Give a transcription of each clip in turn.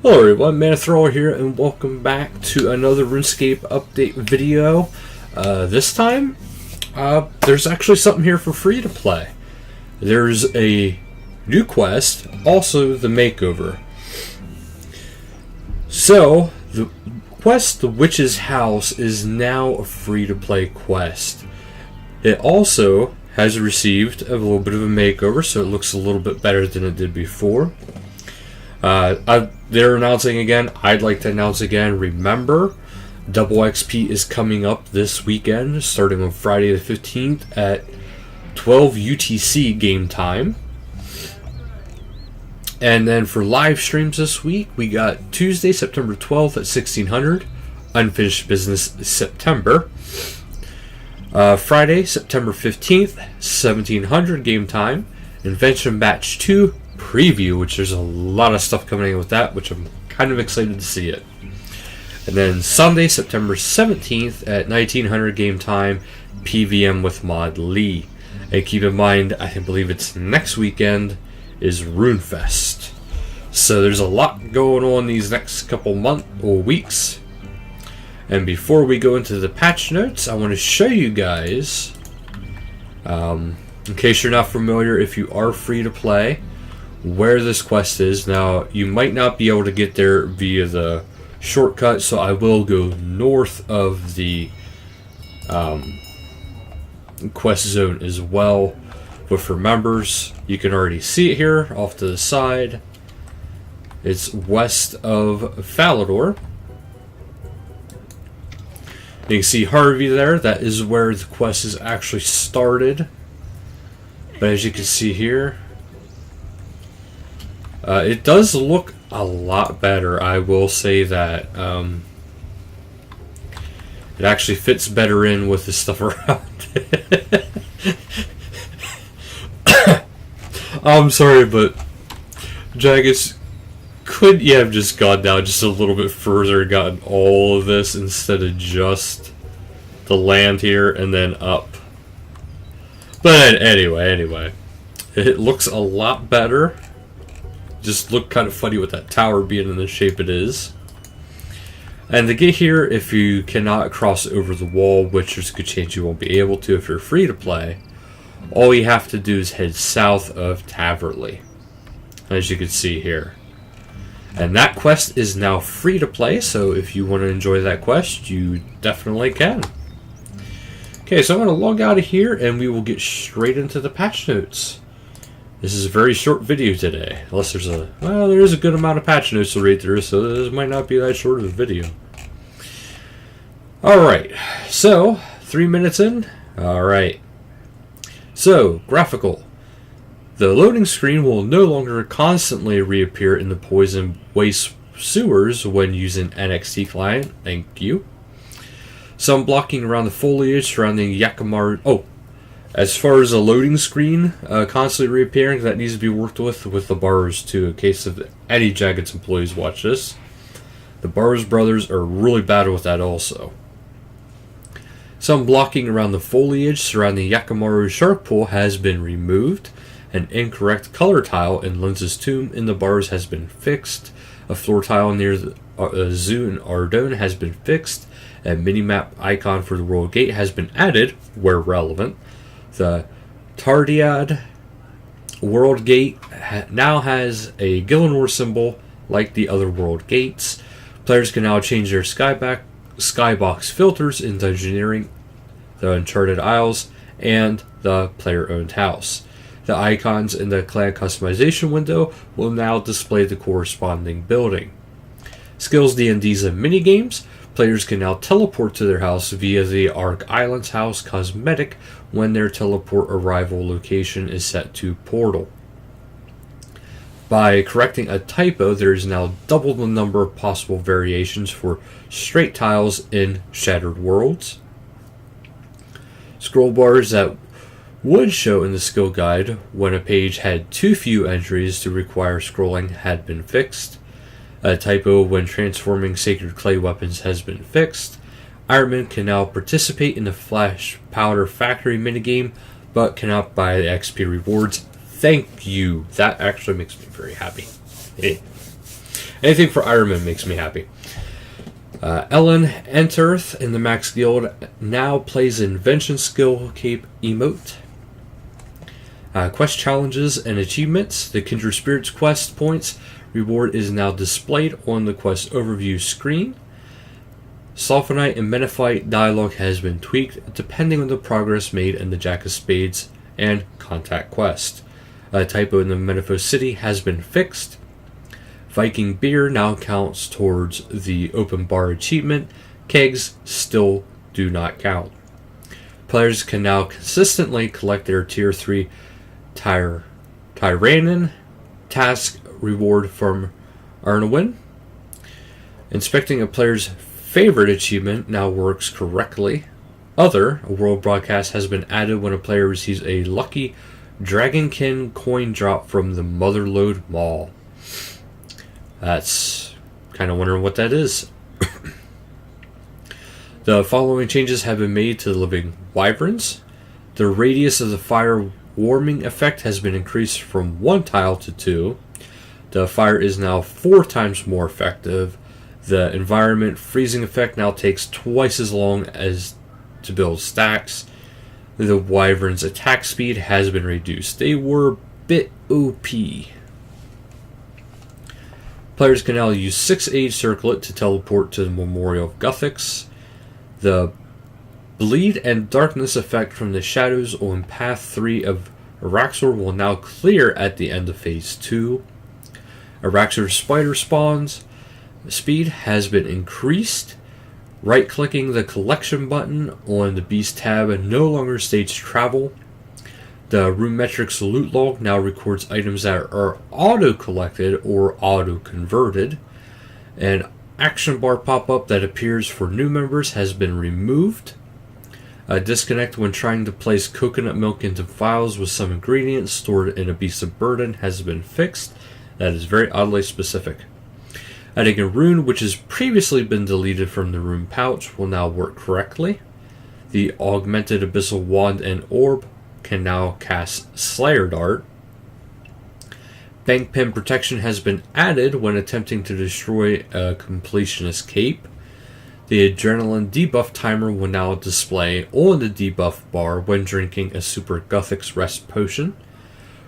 Hello everyone, Manthrower here, and welcome back to another RuneScape update video. This time, there's actually something here for free to play. There's a new quest, also the makeover. So, the quest, The Witch's House, is now a free-to-play quest. It also has received a little bit of a makeover, so it looks a little bit better than it did before. They're announcing again. I'd like to announce again. Remember, Double XP is coming up this weekend, starting on Friday the 15th at 12 UTC game time. And then for live streams this week, we got Tuesday, September 12th at 1600, Unfinished Business September. Friday, September 15th, 1700 game time, Invention Batch 2 preview, which there's a lot of stuff coming in with that, which I'm kind of excited to see it. And then Sunday, September 17th at 1900 game time, PVM with Mod Lee. And keep in mind, I believe it's next weekend is RuneFest. So there's a lot going on these next couple months or weeks. And before we go into the patch notes, I want to show you guys, in case you're not familiar, if you are free to play, where this quest is. Now, you might not be able to get there via the shortcut, so I will go north of the quest zone as well. But for members, you can already see it here off to the side. It's west of Falador. You can see Harvey there. That is where the quest is actually started. But as you can see here, it does look a lot better. I will say that it actually fits better in with the stuff around it. I'm sorry, but Jagus, could you have just gone down just a little bit further and gotten all of this instead of just the land here and then up? But anyway, it looks a lot better. Just looked kind of funny with that tower being in the shape it is. And to get here, if you cannot cross over the wall, which there's a good chance you won't be able to if you're free to play, all you have to do is head south of Taverley, as you can see here. And that quest is now free to play, so if you want to enjoy that quest, you definitely can. Okay, so I'm going to log out of here and we will get straight into the patch notes. This is a very short video today, unless there's there is a good amount of patch notes to read through, so this might not be that short of a video. Alright, so 3 minutes in. Alright. So, graphical. The loading screen will no longer constantly reappear in the Poison Waste sewers when using NXT client. Thank you. Some blocking around the foliage surrounding Yakamaru. As far as a loading screen constantly reappearing, that needs to be worked with the Burrows too, in case of any Jagged's employees watch this. The Burrows brothers are really bad with that also. Some blocking around the foliage surrounding Yakamaru Shark Pool has been removed. An incorrect color tile in Linz's tomb in the bars has been fixed. A floor tile near the zoo in Ardone has been fixed. A minimap icon for the World Gate has been added, where relevant. The Tardiad World Gate now has a Gillenor symbol like the other World Gates. Players can now change their skybox filters in Dungeoneering, the Uncharted Isles, and the player-owned house. The icons in the clan customization window will now display the corresponding building. Skills D&Ds and minigames. Players can now teleport to their house via the Ark Islands house cosmetic when their teleport arrival location is set to portal. By correcting a typo, there is now double the number of possible variations for straight tiles in Shattered Worlds. Scroll bars that would show in the skill guide when a page had too few entries to require scrolling had been fixed. A typo when transforming sacred clay weapons has been fixed. Ironman can now participate in the Flash Powder Factory minigame, but cannot buy the XP rewards. Thank you. That actually makes me very happy. Anything for Ironman makes me happy. Ellen Enterth in the Max Guild now plays Invention Skill Cape emote. Quest challenges and achievements. The Kindred Spirits quest points reward is now displayed on the quest overview screen. Sulfonite and Menifite dialogue has been tweaked depending on the progress made in the Jack of Spades and Contact quest. A typo in the Menifos City has been fixed. Viking beer now counts towards the open bar achievement. Kegs still do not count. Players can now consistently collect their Tier 3 Tyrannan task reward from Arnowin. Inspecting a player's favorite achievement now works correctly. A world broadcast has been added when a player receives a lucky Dragonkin coin drop from the Motherlode Mall. That's kind of wondering what that is. The following changes have been made to the living wyverns. The radius of the fire warming effect has been increased from 1 tile to 2. The fire is now 4 times more effective. The environment freezing effect now takes twice as long as to build stacks. The wyvern's attack speed has been reduced. They were a bit OP. Players can now use 6-Age Circlet to teleport to the Memorial of Guthix. The Bleed and Darkness effect from the shadows on Path 3 of Araxor will now clear at the end of Phase 2. Araxor's spider spawns speed has been increased. Right-clicking the collection button on the Beast tab no longer states travel. The Runemetrics loot log now records items that are auto-collected or auto-converted. An action bar pop-up that appears for new members has been removed. A disconnect when trying to place coconut milk into vials with some ingredients stored in a Beast of Burden has been fixed. That is very oddly specific. Adding a rune which has previously been deleted from the rune pouch will now work correctly. The augmented abyssal wand and orb can now cast Slayer Dart. Bank pin protection has been added when attempting to destroy a completionist cape. The adrenaline debuff timer will now display on the debuff bar when drinking a Super Guthix rest potion.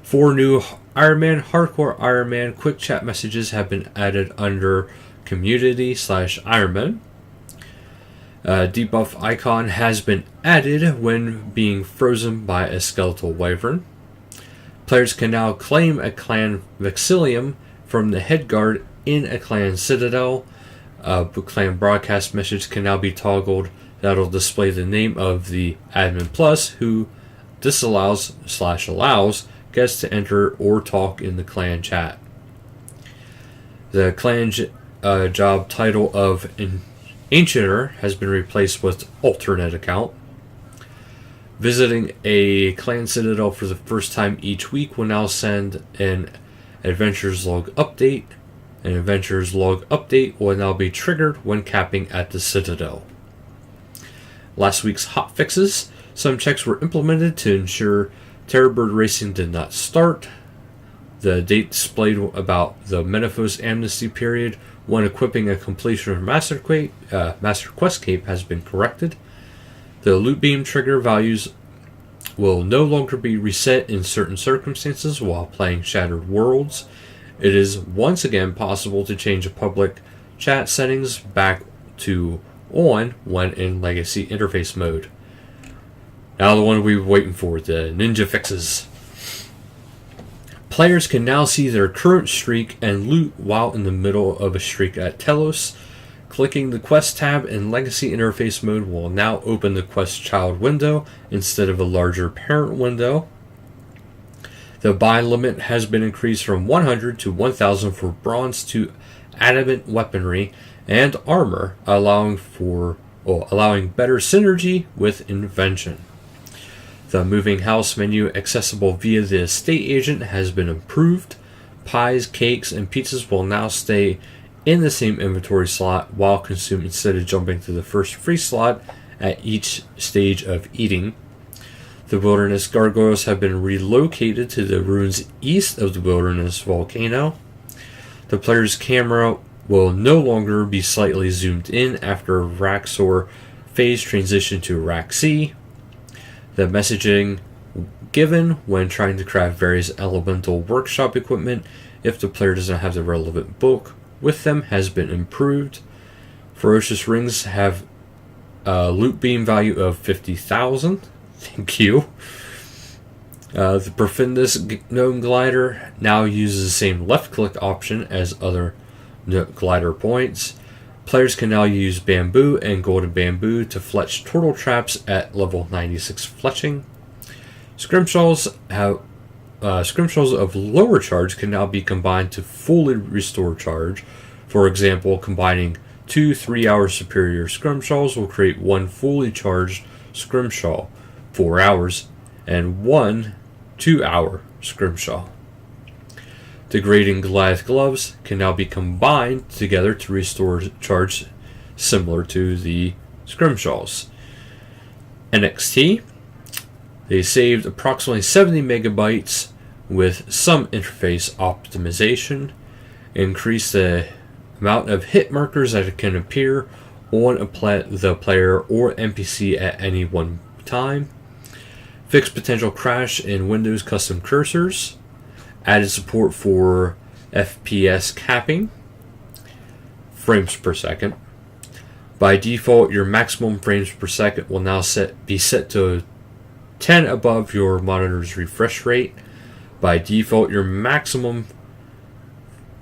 4 new Hardcore Iron Man quick chat messages have been added under Community/Ironman. Debuff icon has been added when being frozen by a skeletal wyvern. Players can now claim a clan Vexilium from the headguard in a clan citadel. Clan broadcast message can now be toggled. That'll display the name of the admin plus who disallows/allows guests to enter or talk in the clan chat. The clan job title of Ancienter has been replaced with alternate account. Visiting a clan citadel for the first time each week will now send an Adventures Log update. An Adventures Log update will now be triggered when capping at the citadel. Last week's hotfixes. Some checks were implemented to ensure Terrorbird racing did not start. The date displayed about the Menifos amnesty period when equipping a completion of Master Quest Cape has been corrected. The loot beam trigger values will no longer be reset in certain circumstances while playing Shattered Worlds. It is once again possible to change public chat settings back to on when in Legacy interface mode. Now the one we've been waiting for, the ninja fixes. Players can now see their current streak and loot while in the middle of a streak at Telos. Clicking the Quest tab in Legacy interface mode will now open the Quest child window instead of a larger parent window. The buy limit has been increased from 100 to 1,000 for bronze to adamant weaponry and armor, allowing better synergy with invention. The moving house menu accessible via the estate agent has been improved. Pies, cakes, and pizzas will now stay in the same inventory slot while consumed instead of jumping to the first free slot at each stage of eating. The wilderness gargoyles have been relocated to the ruins east of the wilderness volcano. The player's camera will no longer be slightly zoomed in after rack SOAR phase transition to rack C. The messaging given when trying to craft various elemental workshop equipment if the player doesn't have the relevant book with them has been improved. Ferocious rings have a loot beam value of 50,000. Thank you. The Profundus Gnome Glider now uses the same left click option as other glider points. Players can now use bamboo and golden bamboo to fletch turtle traps at level 96 fletching. Scrimshaws of lower charge can now be combined to fully restore charge. For example, combining 2 3-hour superior scrimshaws will create 1 fully charged scrimshaw, 4 hours, and 1 2-hour scrimshaw. Degrading Goliath gloves can now be combined together to restore charge similar to the scrimshaws. NXT, they saved approximately 70 megabytes with some interface optimization, increased the amount of hit markers that can appear on the player or NPC at any one time, fixed potential crash in Windows custom cursors, added support for FPS capping, frames per second. By default, your maximum frames per second will now be set to 10 above your monitor's refresh rate. By default, your maximum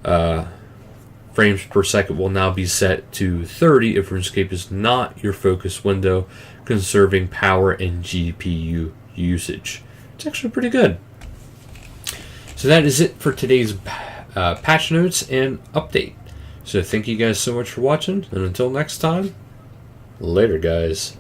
frames per second will now be set to 30 if RuneScape is not your focus window, conserving power and GPU usage. It's actually pretty good. So that is it for today's patch notes and update. So thank you guys so much for watching, and until next time, later guys.